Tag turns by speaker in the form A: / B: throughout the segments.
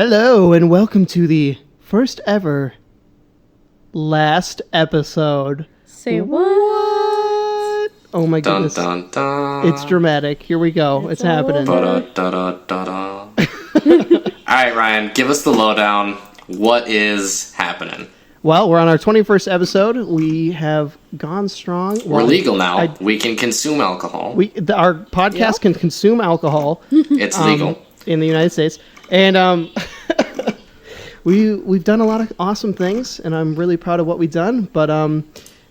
A: Hello, and welcome to the first ever last episode.
B: Say what?
A: Oh my goodness.
C: Dun, dun, dun.
A: It's dramatic. Here we go. It's happening.
C: All right, Ryan, give us the lowdown. What is happening?
A: Well, we're on our 21st episode. We have gone strong.
C: We're legal now. We can consume alcohol.
A: Our podcast can consume alcohol.
C: It's legal.
A: In the United States. And we've done a lot of awesome things, and I'm really proud of what we've done. But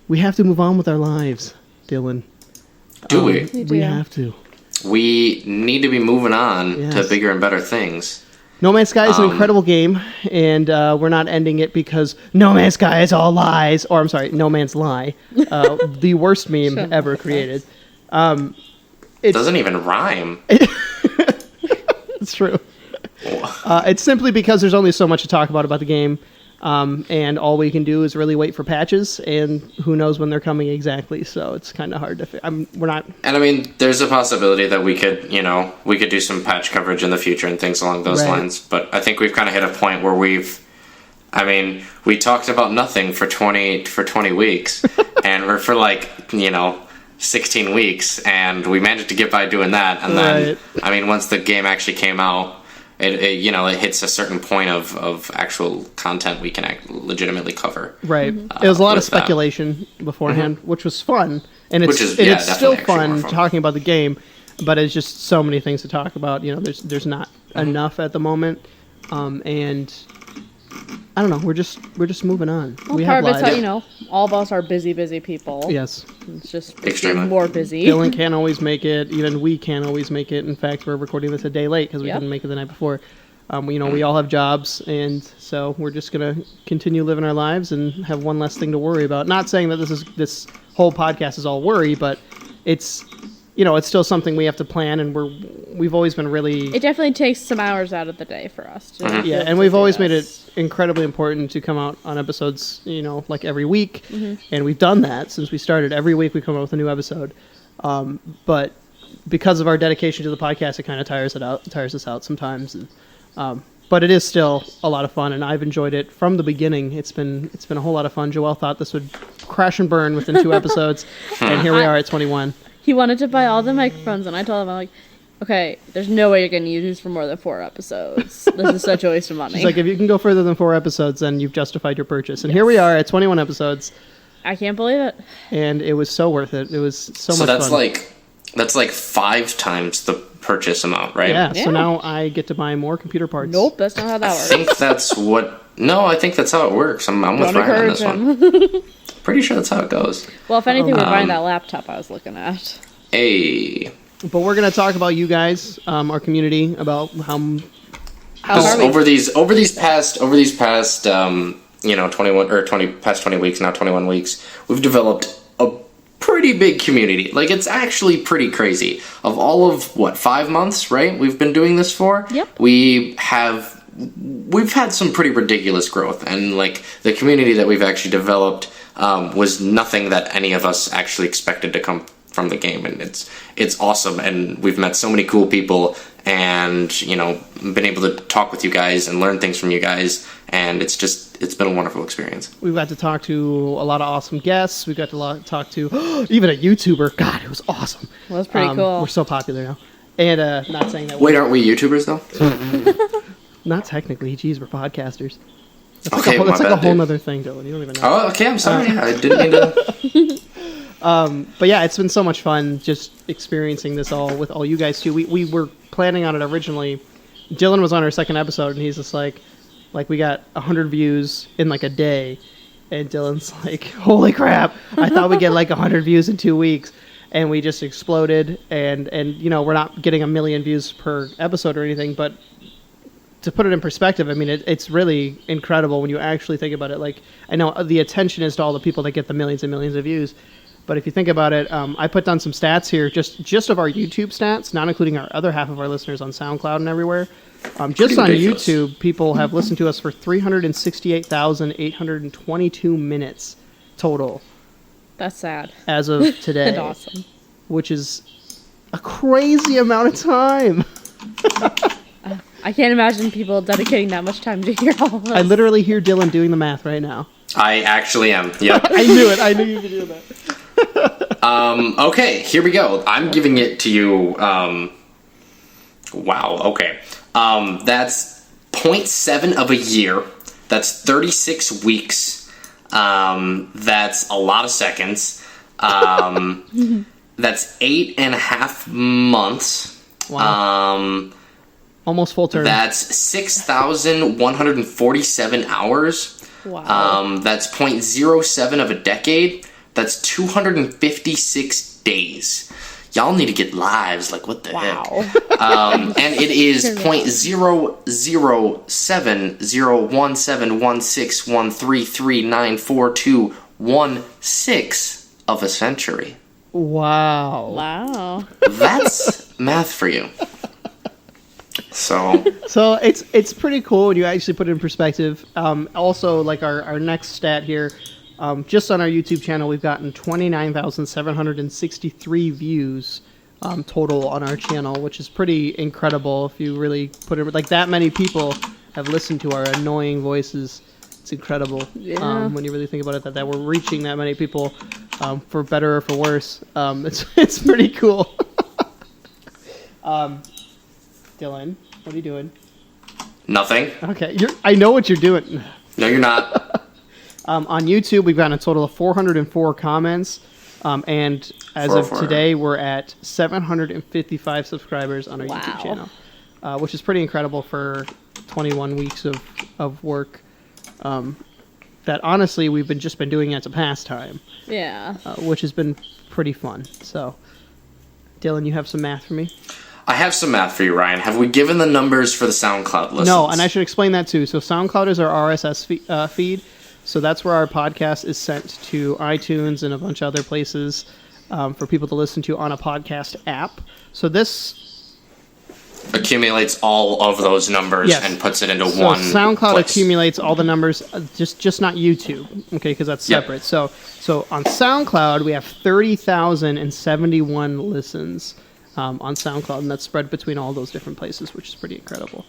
A: we have to move on with our lives, Dylan.
C: Do we?
A: We have to.
C: We need to be moving on to bigger and better things.
A: No Man's Sky is an incredible game, and we're not ending it because No Man's Sky is all lies. Or, I'm sorry, No Man's Lie. The worst meme ever created.
C: It doesn't even rhyme.
A: It's true. It's simply because there's only so much to talk about the game, and all we can do is really wait for patches, and who knows when they're coming exactly. So it's kind of hard to. We're not.
C: And I mean, there's a possibility that we could do some patch coverage in the future and things along those lines. But I think we've kind of hit a point where we talked about nothing for 20 weeks, and we're for 16 weeks, and we managed to get by doing that. And then, once the game actually came out, it hits a certain point of actual content we can legitimately cover.
A: Right. It was a lot of speculation beforehand, which was fun. And it's still fun talking about the game, but it's just so many things to talk about. There's not enough at the moment. And I don't know. We're just moving on.
B: Well, part of it's how, all of us are busy people.
A: Yes.
B: It's just
C: extremely
B: more busy.
A: Dylan can't always make it. Even we can't always make it. In fact, we're recording this a day late because we couldn't make it the night before. We all have jobs, and so we're just going to continue living our lives and have one less thing to worry about. Not saying that this whole podcast is all worry, but it's... it's still something we have to plan, and we've always been really...
B: It definitely takes some hours out of the day for us.
A: Yeah, and we've always made it incredibly important to come out on episodes, every week. And we've done that since we started. Every week we come out with a new episode. But because of our dedication to the podcast, it kind of tires us out sometimes. But it is still a lot of fun, and I've enjoyed it from the beginning. It's been a whole lot of fun. Joelle thought this would crash and burn within 2 episodes, and here we are at 21.
B: He wanted to buy all the microphones, and I told him, I'm like, okay, there's no way you're going to use these for more than 4 episodes. This is such a waste of money.
A: She's like, if you can go further than 4 episodes, then you've justified your purchase. And here we are at 21 episodes.
B: I can't believe it.
A: And it was so worth it. It was so much fun.
C: So that's like 5 times the purchase amount, right?
A: Yeah, so now I get to buy more computer parts.
B: Nope, that's not how that works.
C: I think that's what... No, I think that's how it works. I'm with Ryan on this one. Pretty sure that's how it goes.
B: Well, if anything, we're buying that laptop I was looking at.
C: Hey.
A: But we're going to talk about you guys, our community, about how
C: over these past 21 or 20 weeks, now 21 weeks, we've developed a pretty big community. It's actually pretty crazy. Of all of 5 months, right? We've been doing this for.
B: Yep.
C: We've had some pretty ridiculous growth, and the community that we've actually developed was nothing that any of us actually expected to come from the game, and it's awesome, and we've met so many cool people, and been able to talk with you guys and learn things from you guys, and it's been a wonderful experience.
A: We've got to talk to a lot of awesome guests. We got to talk to even a YouTuber. God, it was awesome.
B: Well, that's pretty cool.
A: We're so popular now, and not saying that.
C: Wait, aren't we YouTubers though?
A: Not technically. Geez, we're podcasters. It's
C: like
A: a whole other thing, Dylan. You don't even know.
C: Oh, okay. I'm sorry. I didn't mean to.
A: But yeah, it's been so much fun just experiencing this all with all you guys too. We were planning on it originally. Dylan was on our second episode, and he's just like we got 100 views in a day, and Dylan's like, holy crap! I thought we'd get 100 views in 2 weeks, and we just exploded. And we're not getting 1 million views per episode or anything, but to put it in perspective, it's really incredible when you actually think about it. I know the attention is to all the people that get the millions and millions of views. But if you think about it, I put down some stats here, just of our YouTube stats, not including our other half of our listeners on Soundcloud and everywhere. Just on YouTube, people have listened to us for 368,822 minutes total.
B: That's sad.
A: As of today.
B: And awesome.
A: Which is a crazy amount of time.
B: I can't imagine people dedicating that much time to hear all of
A: I
B: this.
A: literally hear Dylan doing the math right now.
C: I actually am. Yep.
A: I knew it. I knew you could do that.
C: Okay, here we go. I'm giving it to you. Wow. Okay. That's 0.7 of a year. That's 36 weeks. That's a lot of seconds. That's 8.5 months.
A: Wow. Almost full term.
C: That's 6,147 hours.
B: Wow.
C: That's 0.07 of a decade. That's 256 days. Y'all need to get lives. Like, what the heck? And it is 0.007017163394216 of a century.
A: Wow.
B: Wow.
C: That's math for you. So
A: it's pretty cool when you actually put it in perspective. Also, like our next stat here, just on our YouTube channel, we've gotten 29,763 views total on our channel, which is pretty incredible. If you really put it like that, many people have listened to our annoying voices. It's incredible.
B: Yeah.
A: When you really think about it, that we're reaching that many people, for better or for worse. It's pretty cool. Dylan, what are you doing?
C: nothing.
A: Okay, I know what you're doing.
C: No, you're not.
A: On YouTube, we've gotten a total of 404 comments, and as of
C: 404.
A: today, we're at 755 subscribers on our
B: Wow.
A: YouTube channel, which is pretty incredible for 21 weeks of work. That honestly, we've just been doing as a pastime,
B: Yeah.
A: which has been pretty fun. So, Dylan, you have some math for me?
C: I have some math for you, Ryan. Have we given the numbers for the SoundCloud listens?
A: No, and I should explain that too. So SoundCloud is our RSS feed. So that's where our podcast is sent to iTunes and a bunch of other places for people to listen to on a podcast app. So this
C: accumulates all of those numbers
A: Yes.
C: and puts it into
A: so
C: one
A: SoundCloud
C: place.
A: accumulates all the numbers, just not YouTube, okay, because that's
C: Yep.
A: separate. So on SoundCloud we have 30,071 listens on SoundCloud, and that's spread between all those different places, which is pretty incredible.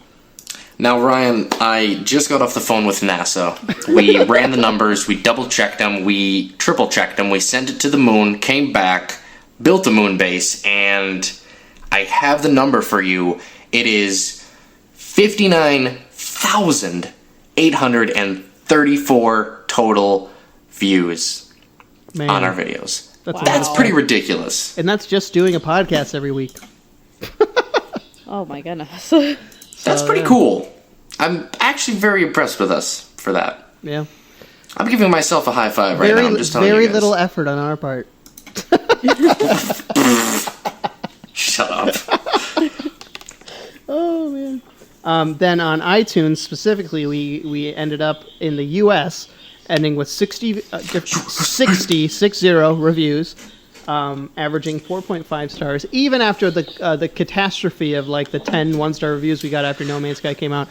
C: Now, Ryan, I just got off the phone with NASA. We ran the numbers, we double-checked them, we triple-checked them, we sent it to the moon, came back, built a moon base, and I have the number for you. It is 59,834 total views
A: Man,
C: on our videos.
A: that's,
C: That's
A: a lot.
C: pretty ridiculous.
A: And that's just doing a podcast every week.
B: Oh my goodness.
C: That's pretty
A: yeah.
C: cool. I'm actually very impressed with us for that.
A: Yeah.
C: I'm giving myself a high five right now. I'm just telling
A: very
C: you guys.
A: little effort on our part.
C: Shut up.
A: Oh man. Then on iTunes specifically, we ended up in the U.S. ending with 60 reviews, averaging 4.5 stars. Even after the catastrophe of like the 10 one-star reviews we got after No Man's Sky came out,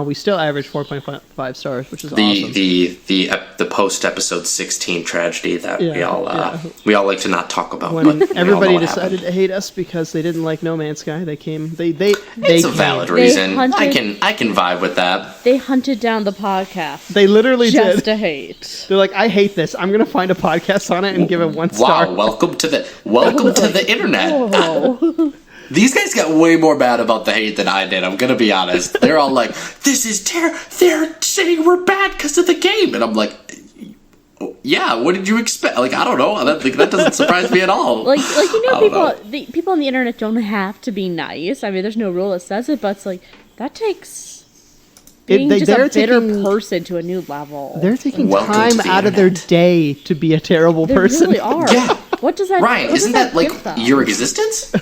A: we still averaged 4.5 stars, which is awesome.
C: The post episode 16 tragedy that we all like to not talk about.
A: When
C: but we all know
A: everybody
C: what
A: decided
C: happened.
A: to hate us because they didn't like No Man's Sky, they came. They
C: It's a valid
B: They
C: reason.
B: hunted-
C: I can vibe with that.
B: They hunted down the podcast
A: They literally
B: just
A: did.
B: to hate.
A: They're like, I hate this. I'm gonna find a podcast on it and give it 1 star.
C: Wow, welcome to the internet.
B: Oh.
C: These guys got way more mad about the hate than I did. I'm gonna be honest. They're all like, "This is terrible." They're saying we're bad because of the game, and I'm like, "Yeah, what did you expect?" Like, I don't know. That doesn't surprise me at all.
B: Like
C: I don't know.
B: people on the internet don't have to be nice. I mean, there's no rule that says it, but it's like that takes being just a bitter person to a new level.
A: They're taking
C: Welcome
A: time
C: to the
A: out of their
C: internet.
A: day to be a terrible
B: They
A: person.
B: really are.
C: Yeah.
B: What does that?
C: Ryan,
B: what
C: isn't
B: does
C: that like
B: give them?
C: your existence?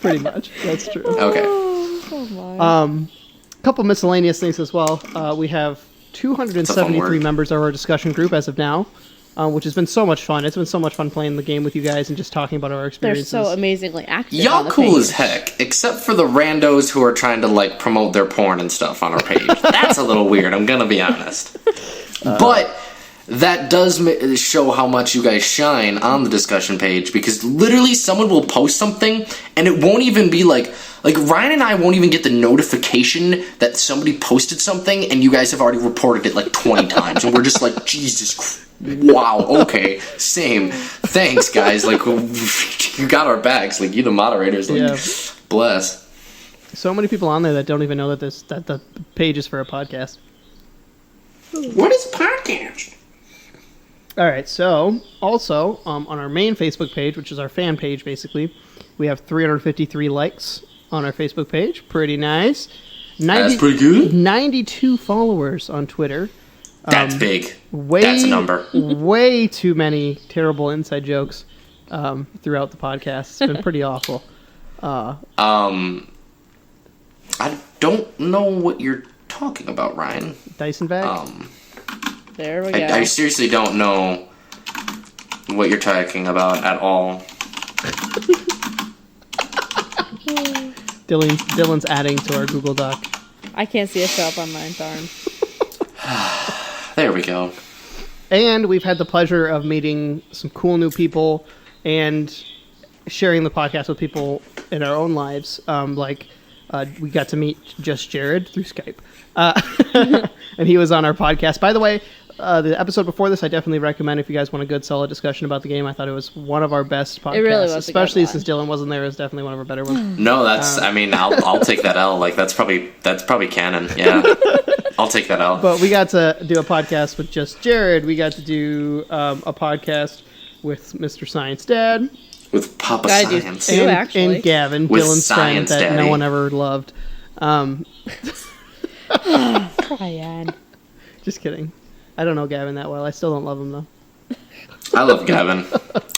A: Pretty much. That's true.
C: Okay.
B: Oh my.
A: Couple miscellaneous things as well. We have
C: It's a fun
A: 273
C: word.
A: members of our discussion group as of now, which has been so much fun. It's been so much fun playing the game with you guys and just talking about our
B: They're
A: experiences.
B: so amazingly active. on
C: Y'all
B: the
C: cool
B: page.
C: as heck, except for the randos who are trying to like promote their porn and stuff on our page. That's a little weird, I'm gonna be honest. But that does show how much you guys shine on the discussion page, because literally someone will post something and it won't even be like Ryan and I won't even get the notification that somebody posted something and you guys have already reported it like 20 times, and we're just like, Jesus Christ. Wow, okay, same. Thanks, guys. Like, you got our backs. Like, you the moderators. Like, yeah. Bless.
A: So many people on there that don't even know that the page is for a podcast.
C: What is a podcast?
A: All right, so also on our main Facebook page, which is our fan page, basically, we have 353 likes on our Facebook page. Pretty nice.
C: That's pretty good.
A: 92 followers on Twitter.
C: That's big. That's a number.
A: Way too many terrible inside jokes throughout the podcast. It's been pretty awful.
C: I don't know what you're talking about, Ryan.
A: Dyson bag?
B: There we go.
C: I seriously don't know what you're talking about at all.
A: Dylan's adding to our Google Doc.
B: I can't see a show up on mine, darn.
C: There we go.
A: And we've had the pleasure of meeting some cool new people and sharing the podcast with people in our own lives. We got to meet Just Jared through Skype. And he was on our podcast. By the way, the episode before this, I definitely recommend if you guys want a good, solid discussion about the game. I thought it was one of our best podcasts. It really was, especially since Dylan wasn't there. It was definitely one of our better ones.
C: No, that's. I'll take that L. Like that's probably canon. Yeah, I'll take that L.
A: But we got to do a podcast with Just Jared. We got to do a podcast with Mr. Science Dad.
C: With Papa Science.
A: And Gavin,
C: with
A: Dylan's friend that
C: Daddy.
A: No one ever loved.
B: Brian.
A: Just kidding. I don't know Gavin that well. I still don't love him, though.
C: I love Gavin.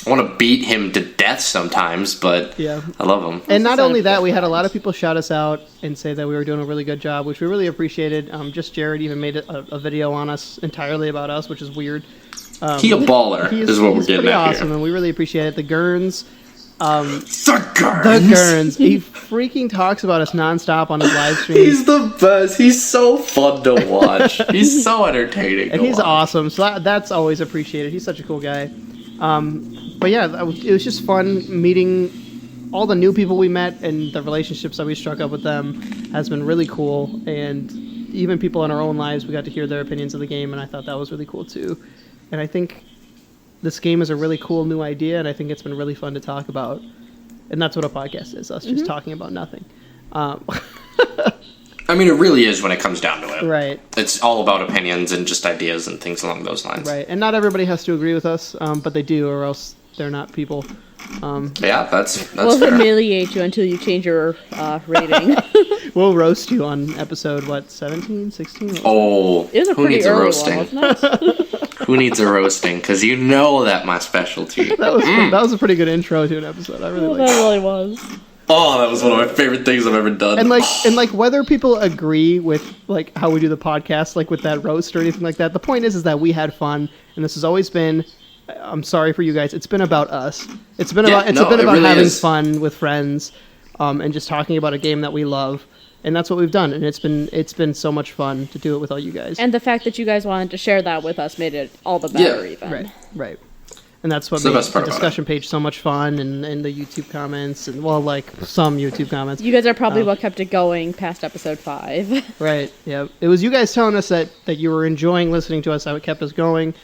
C: I want to beat him to death sometimes, but yeah. I love him.
A: And not only that, we had a lot of people shout us out and say that we were doing a really good job, which we really appreciated. Just Jared even made a video on us entirely about us, which is weird.
C: He a baller is what we're getting at
A: awesome,
C: here.
A: And we really appreciate it. TheGurns.
C: TheGurns.
A: He freaking talks about us nonstop on his live stream.
C: He's the best. He's so fun to watch. He's so entertaining.
A: And he's awesome. So that's always appreciated. He's such a cool guy. But yeah, it was just fun meeting all the new people we met, and the relationships that we struck up with them has been really cool. And even people in our own lives, we got to hear their opinions of the game, and I thought that was really cool too. And I think this game is a really cool new idea, and I think it's been really fun to talk about. And that's what a podcast is, us just talking about nothing.
C: I mean, it really is when it comes down to it.
A: Right.
C: It's all about opinions and just ideas and things along those lines.
A: Right. And not everybody has to agree with us, but they do, or else they're not people.
C: Yeah, that's
B: we'll
C: fair.
B: humiliate you until you change your rating.
A: We'll roast you on episode, 17, 16?
C: Oh,
B: it was a
C: who needs a
B: early
C: roasting?
B: One, wasn't it?
C: Who needs a roasting? Because you know that my specialty.
A: That was a pretty good intro to an episode. I really liked it.
B: That really was.
C: Oh, that was one of my favorite things I've ever done.
A: And whether people agree with like how we do the podcast, like with that roast or anything like that, the point is that we had fun, and this has always been. I'm sorry for you guys. It's been about us. It's been about really having fun with friends, and just talking about a game that we love, and that's what we've done. And it's been so much fun to do it with all you guys.
B: And the fact that you guys wanted to share that with us made it all the better. Even
A: right. And that's what made the discussion page so much fun, and the YouTube comments, and some YouTube comments.
B: You guys are probably what kept it going past episode 5.
A: Right. Yeah. It was you guys telling us that you were enjoying listening to us. How it kept us going.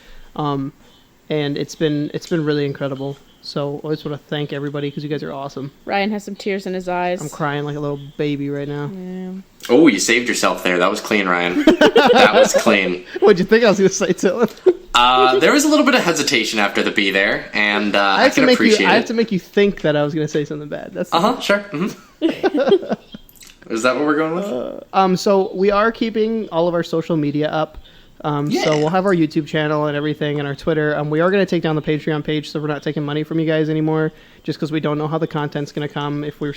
A: And it's been really incredible. So I just want to thank everybody because you guys are awesome.
B: Ryan has some tears in his eyes.
A: I'm crying like a little baby right now.
B: Yeah.
C: Oh, you saved yourself there. That was clean, Ryan. That was clean.
A: What'd you think I was going to say, Dylan?
C: There was a little bit of hesitation after the B there, and I can appreciate it.
A: I have to make you think that I was going to say something bad. That's
C: sure. Mm-hmm. Is that what we're going with?
A: So we are keeping all of our social media up. So we'll have our YouTube channel and everything, and our Twitter. We are going to take down the Patreon page, so we're not taking money from you guys anymore, just because we don't know how the content's going to come. If we're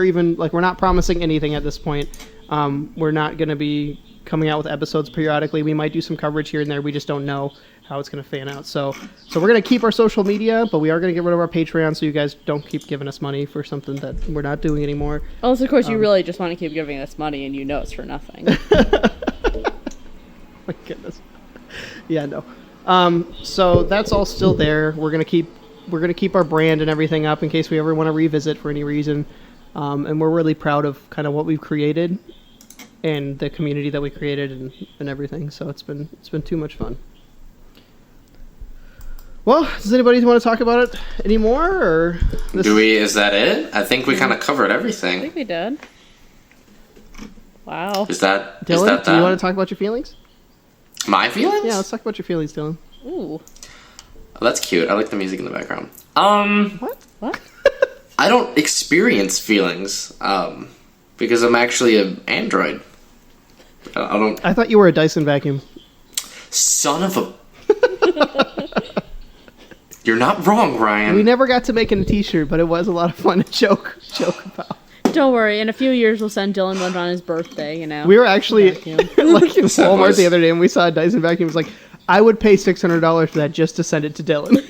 A: even we're not promising anything at this point. We're not going to be coming out with episodes periodically. We might do some coverage here and there. We just don't know how it's going to fan out. So we're going to keep our social media, but we are going to get rid of our Patreon, so you guys don't keep giving us money for something that we're not doing anymore.
B: Also, of course, you really just want to keep giving us money, and you know it's for nothing.
A: My goodness. Yeah, no. So that's all still there. We're gonna keep our brand and everything up in case we ever want to revisit for any reason. And we're really proud of kind of what we've created and the community that we created and everything. So it's been too much fun. Well, does anybody want to talk about it anymore, or
C: is that it? I think we kind of covered
B: I
C: everything.
B: think we did. Wow.
C: Is that
A: Dylan?
C: that?
A: Do you want to talk about your feelings?
C: My feelings?
A: Yeah, let's talk about your feelings, Dylan.
B: Ooh.
C: Oh, that's cute. I like the music in the background.
B: What?
C: I don't experience feelings because I'm actually an android. I don't.
A: I thought you were a Dyson vacuum.
C: Son of a. You're not wrong, Ryan.
A: We never got to make it a T-shirt, but it was a lot of fun to joke about.
B: Don't worry. In a few years, we'll send Dylan one on his birthday.
A: We were actually like in Walmart the other day, and we saw a Dyson vacuum. It was like, I would pay $600 for that just to send it to Dylan.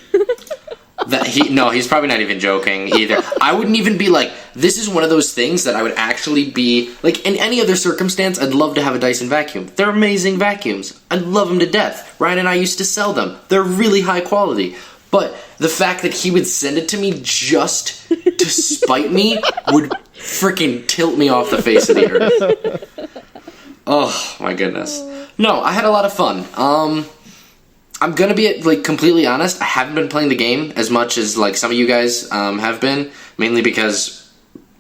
C: He's probably not even joking either. I wouldn't even be like, this is one of those things that I would actually be like, in any other circumstance, I'd love to have a Dyson vacuum. They're amazing vacuums. I love them to death. Ryan and I used to sell them. They're really high quality. But the fact that he would send it to me just to spite me would freaking tilt me off the face of the earth. Oh my goodness. No, I had a lot of fun. I'm gonna be like completely honest. I haven't been playing the game as much as like some of you guys have been, mainly because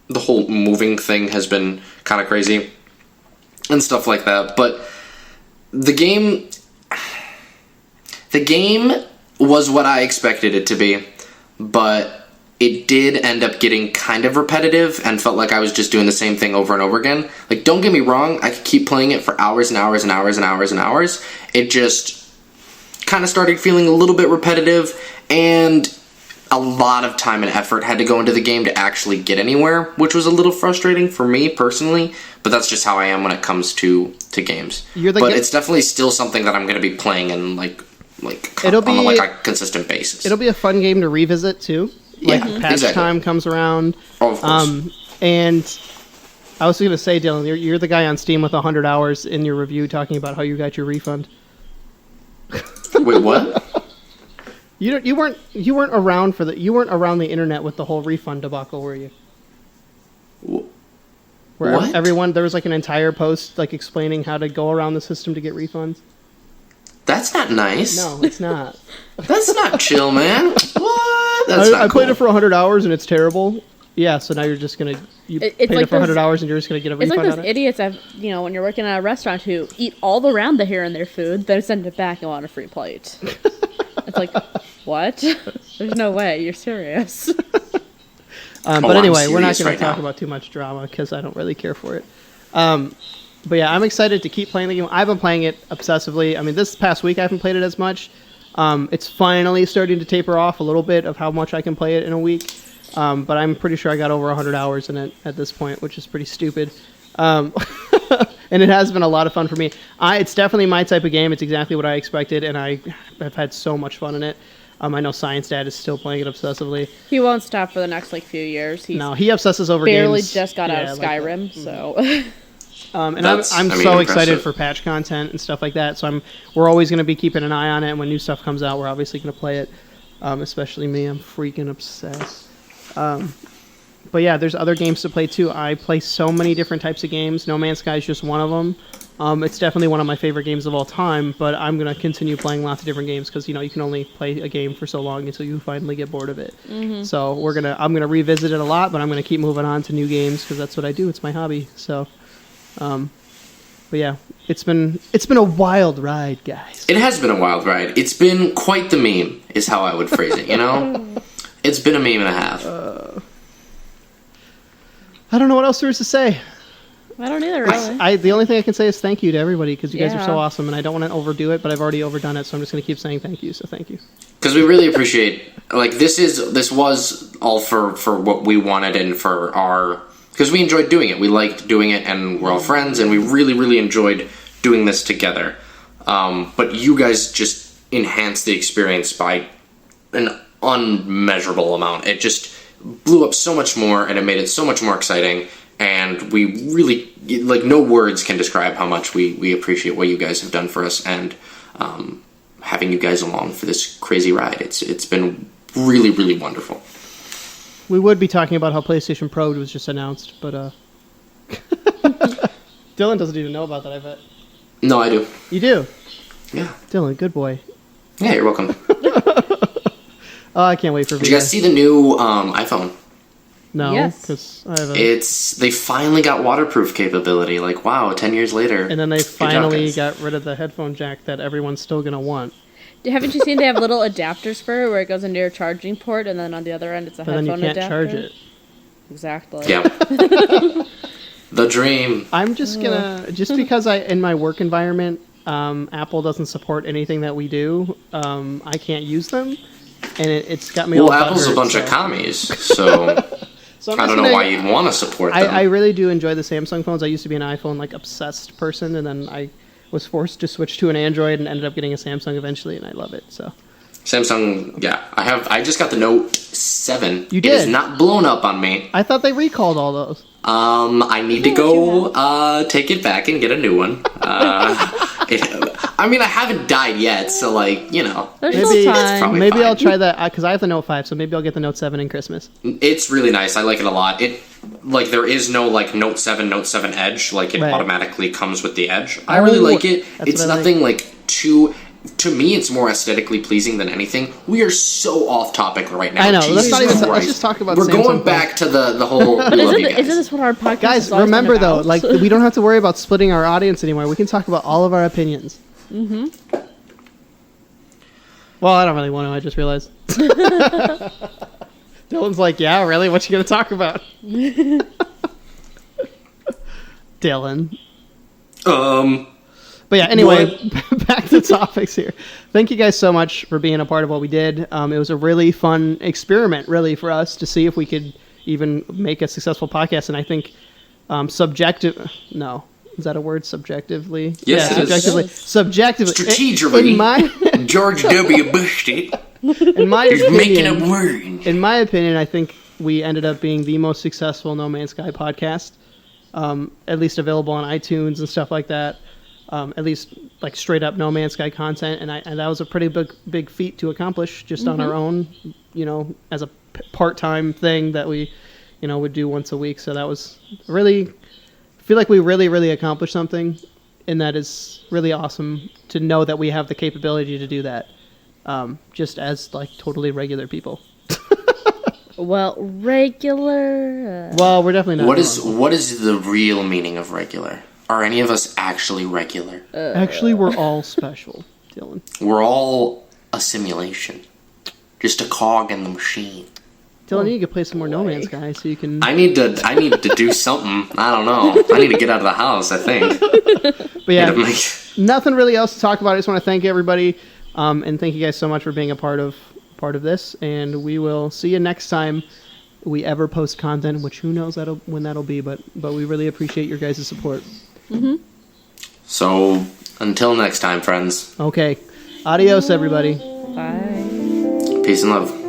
C: the whole moving thing has been kind of crazy and stuff like that. But the game was what I expected it to be, but it did end up getting kind of repetitive and felt like I was just doing the same thing over and over again. Like, don't get me wrong, I could keep playing it for hours and hours and hours and hours and hours. It just kind of started feeling a little bit repetitive, and a lot of time and effort had to go into the game to actually get anywhere, which was a little frustrating for me personally, but that's just how I am when it comes to games. It's definitely still something that I'm going to be playing in on a consistent basis.
A: It'll be a fun game to revisit too. Patch time comes around.
C: Oh, of course.
A: And I was going to say, Dylan, you're the guy on Steam with 100 hours in your review talking about how you got your refund.
C: Wait, what?
A: You weren't around around the internet with the whole refund debacle, were you? Where
C: what?
A: There was like an entire post like explaining how to go around the system to get refunds.
C: That's not nice.
A: No, it's not.
C: That's not chill, man. What? That's not
A: I played
C: cool.
A: it for 100 hours and it's terrible. Yeah, so now you're just gonna paid it for 100 hours and you're just gonna get a refund.
B: It's like those idiots when you're working at a restaurant who eat all around the hair in their food, then send it back and want a free plate. It's like, what? There's no way. You're serious.
A: But anyway, we're not going to talk about too much drama because I don't really care for it. But yeah, I'm excited to keep playing the game. I've been playing it obsessively. I mean, this past week I haven't played it as much. It's finally starting to taper off a little bit of how much I can play it in a week. But I'm pretty sure I got over 100 hours in it at this point, which is pretty stupid. And it has been a lot of fun for me. It's definitely my type of game. It's exactly what I expected, and I have had so much fun in it. I know Science Dad is still playing it obsessively.
B: He won't stop for the next few years.
A: He obsesses over
B: barely
A: games.
B: Just got out of Skyrim, so.
A: And I'm so excited for patch content and stuff like that. So we're always going to be keeping an eye on it. And when new stuff comes out, we're obviously going to play it. Especially me, I'm freaking obsessed. But yeah, there's other games to play too. I play so many different types of games. No Man's Sky is just one of them. It's definitely one of my favorite games of all time, but I'm going to continue playing lots of different games because, you can only play a game for so long until you finally get bored of it. Mm-hmm. So I'm going to revisit it a lot, but I'm going to keep moving on to new games because that's what I do. It's my hobby. So, but yeah, it's been a wild ride, guys.
C: It has been a wild ride. It's been quite the meme, is how I would phrase it, It's been a meme and a half.
A: I don't know what else there is to say.
B: I don't either, really.
A: The only thing I can say is thank you to everybody because you guys are so awesome, and I don't want to overdo it, but I've already overdone it, so I'm just going to keep saying thank you. So thank you.
C: Because we really appreciate this was all for what we wanted and for our because we enjoyed doing it. We liked doing it, and we're all friends, and we really really enjoyed doing this together. But you guys just enhanced the experience by an unmeasurable amount. It just blew up so much more, and it made it so much more exciting. And we really, no words can describe how much we appreciate what you guys have done for us and having you guys along for this crazy ride. It's been really, really wonderful.
A: We would be talking about how PlayStation Pro was just announced, but Dylan doesn't even know about that, I bet.
C: No, I do.
A: You do?
C: Yeah.
A: Dylan, good boy.
C: Yeah, you're welcome.
A: Oh, I can't wait for
C: Did you guys see the new iPhone?
A: No,
B: Yes.
A: because I have a...
C: They finally got waterproof capability. Like, wow, 10 years later.
A: And then they
C: Good job,
A: finally
C: guys.
A: got rid of the headphone jack that everyone's still going to want.
B: Haven't you seen they have little adapters for it where it goes into your charging port and then on the other end it's a
A: But then
B: headphone
A: you can't
B: adapter?
A: charge it.
B: Exactly.
C: Yeah. The dream.
A: I'm just gonna... Just because in my work environment, Apple doesn't support anything that we do, I can't use them. And it's got me all
C: Well, Apple's a
A: butthurt,
C: bunch
A: so...
C: of commies, so
A: So I'm
C: I
A: just
C: don't know
A: gonna-
C: why you'd want to support them.
A: I really do enjoy the Samsung phones. I used to be an iPhone like obsessed person, and then I was forced to switch to an Android and ended up getting a Samsung eventually, and I love it. So
C: Samsung, yeah. I just got the Note 7.
A: You
C: It is
A: did?
C: not blown up on me.
A: I thought they recalled all those.
C: I need to go take it back and get a new one. I mean, I haven't died yet, so like, you know.
B: There's
A: Maybe-
B: still time.
C: probably
A: Maybe
C: fine.
A: I'll try that because I have the Note 5, so maybe I'll get the Note 7 in Christmas.
C: It's really nice. I like it a lot. There is no like Note 7, Note 7 Edge. Like it
A: Right.
C: automatically comes with the Edge. I really like it.
A: That's
C: It's
A: what I like.
C: nothing like too. To me, it's more aesthetically pleasing than anything. We are so off topic right now.
A: I know. Let's
C: Jesus
A: not even. Let's
C: Christ.
A: just talk about.
C: We're
A: Samsung
C: going
A: phones.
C: back to the whole.
B: But
C: we love you
B: isn't
C: guys.
B: this what our podcast
A: Guys,
B: has always
A: remember
B: been
A: though,
B: about?
A: like we don't have to worry about splitting our audience anymore. We can talk about all of our opinions. Mm-hmm. Well, I don't really want to. I just realized. Dylan's like, yeah, really? What you gonna talk about? Dylan. But yeah, anyway, back to topics here. Thank you guys so much for being a part of what we did. It was a really fun experiment, really, for us to see if we could even make a successful podcast. And I think no. Is that a word? Subjectively?
C: Yes,
A: yeah,
C: it is.
A: subjectively. Subjectively.
C: Strategically.
A: In my,
C: George W. Bush did.
A: in my
C: He's making up
A: opinion,
C: words.
A: in my opinion, I think we ended up being the most successful No Man's Sky podcast, at least available on iTunes and stuff like that. At least like straight up No Man's Sky content, and that was a pretty big feat to accomplish just on our own, as a part-time thing that we, would do once a week. So that was really, I feel like we really accomplished something, and that is really awesome to know that we have the capability to do that, just as like totally regular people.
B: Well, regular.
A: Well, we're definitely not.
C: What is the real meaning of regular? Are any of us actually regular?
A: Actually, we're all special, Dylan.
C: We're all a simulation. Just a cog in the machine.
A: Dylan, you could play some more No Man's Sky so you can.
C: I need to do something. I don't know. I need to get out of the house, I think.
A: But yeah,
C: Need to make-
A: nothing really else to talk about. I just want to thank everybody, and thank you guys so much for being a part of this. And we will see you next time we ever post content, which who knows when that'll be. But we really appreciate your guys' support.
C: So, until next time, friends.
A: Okay, adios, everybody.
B: Bye.
C: Peace and love.